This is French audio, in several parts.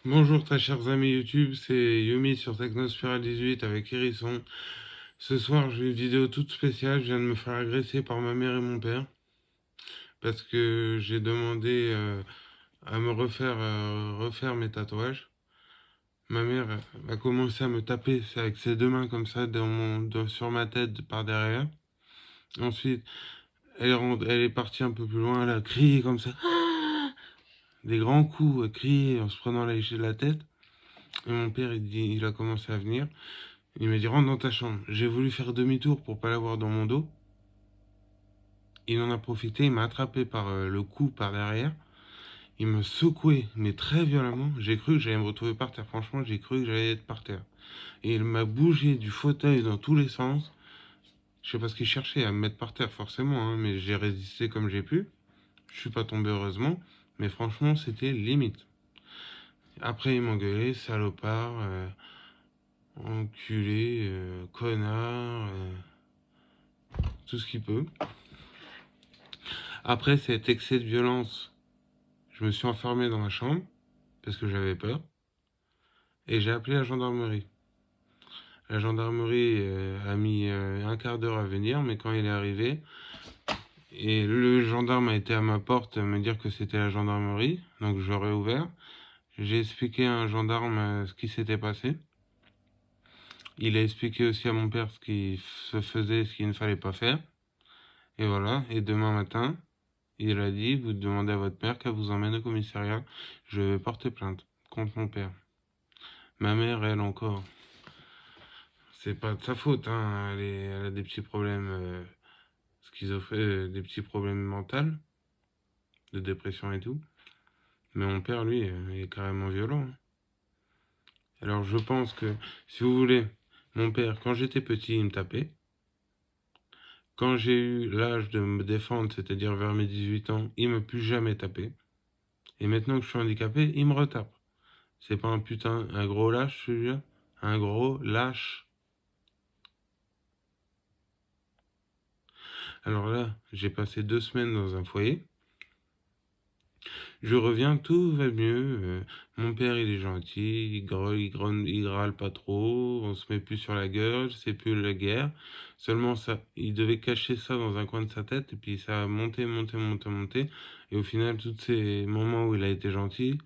Bonjour très chers amis YouTube, c'est Yumi sur Technospiral 18 avec Hérisson. Ce soir j'ai une vidéo toute spéciale, je viens de me faire agresser par ma mère et mon père parce que j'ai demandé à me refaire mes tatouages. Ma mère a commencé à me taper avec ses deux mains comme ça sur ma tête par derrière. Ensuite elle est partie un peu plus loin, elle a crié comme ça, des grands coups, elle criait en se prenant la tête. Et mon père il a commencé à venir. Il m'a dit rentre dans ta chambre. J'ai voulu faire demi-tour pour pas l'avoir dans mon dos. Il en a profité, il m'a attrapé par le cou par derrière. Il me secouait, mais très violemment. J'ai cru que j'allais me retrouver par terre. Franchement, j'ai cru que j'allais être par terre. Et il m'a bougé du fauteuil dans tous les sens. Je sais pas ce qu'il cherchait à me mettre par terre forcément, hein, mais j'ai résisté comme j'ai pu. Je suis pas tombé heureusement, mais franchement, c'était limite. Après, il m'engueulait, salopard, enculé, connard, tout ce qu'il peut. Après cet excès de violence, je me suis enfermé dans ma chambre parce que j'avais peur et j'ai appelé la gendarmerie. La gendarmerie a mis un quart d'heure à venir, mais quand il est arrivé, et le gendarme a été à ma porte me dire que c'était la gendarmerie, donc j'aurais ouvert. J'ai expliqué à un gendarme ce qui s'était passé. Il a expliqué aussi à mon père ce qui se faisait, ce qu'il ne fallait pas faire. Et voilà, et demain matin, il a dit, vous demandez à votre mère qu'elle vous emmène au commissariat. Je vais porter plainte contre mon père. Ma mère, elle encore, c'est pas de sa faute, hein. Elle a des petits problèmes des petits problèmes mentaux, de dépression et tout. Mais mon père, lui, il est carrément violent, hein. Alors je pense que, si vous voulez, mon père, quand j'étais petit, il me tapait. Quand j'ai eu l'âge de me défendre, c'est-à-dire vers mes 18 ans, il m'a plus jamais tapé. Et maintenant que je suis handicapé, il me retape. C'est pas un putain, un gros lâche celui-là? Un gros lâche. Alors là, j'ai passé 2 semaines dans un foyer. Je reviens, tout va mieux. Mon père, il est gentil, il râle pas trop, on se met plus sur la gueule, c'est plus la guerre. Seulement ça, il devait cacher ça dans un coin de sa tête, et puis ça a monté. Et au final, tous ces moments où il a été gentil,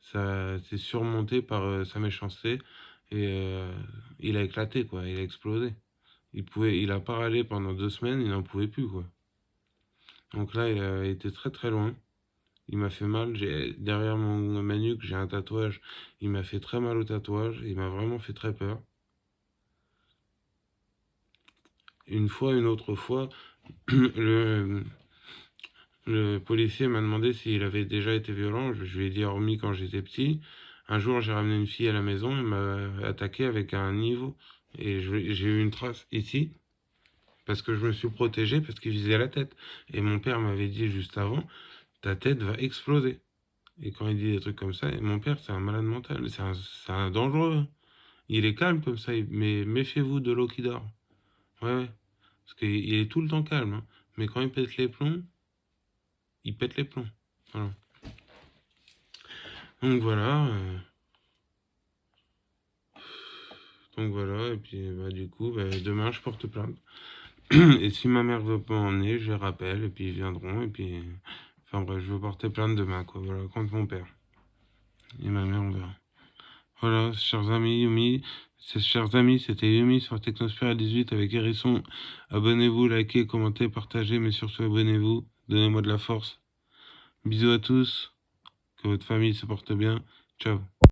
ça s'est surmonté par sa méchanceté, et il a éclaté, quoi, il a explosé. Il a pas râlé pendant 2 semaines, il n'en pouvait plus, quoi. Donc là, il a été très très loin. Il m'a fait mal. Derrière ma nuque, j'ai un tatouage. Il m'a fait très mal au tatouage. Il m'a vraiment fait très peur. Une autre fois, le, le policier m'a demandé s'il avait déjà été violent. Je lui ai dit hormis quand j'étais petit. Un jour, j'ai ramené une fille à la maison. Elle m'a attaqué avec un niveau. Et j'ai eu une trace ici. Parce que je me suis protégé parce qu'il visait la tête. Et mon père m'avait dit juste avant, ta tête va exploser. Et quand il dit des trucs comme ça, et mon père, c'est un malade mental, c'est un dangereux, hein. Il est calme comme ça, mais méfiez-vous de l'eau qui dort. Ouais, ouais. Parce qu'il est tout le temps calme, hein. Mais quand il pète les plombs, il pète les plombs. Voilà. Donc voilà. Donc voilà, et puis bah, du coup, bah, demain je porte plainte. Et si ma mère veut pas emmener, je les rappelle, et puis ils viendront, et puis. Enfin bref, je veux porter plainte demain, quoi. Voilà, contre mon père. Et ma mère, on verra. Voilà, chers amis, c'était Yumi sur Technosphere 18 avec Hérisson. Abonnez-vous, likez, commentez, partagez, mais surtout abonnez-vous. Donnez-moi de la force. Bisous à tous. Que votre famille se porte bien. Ciao.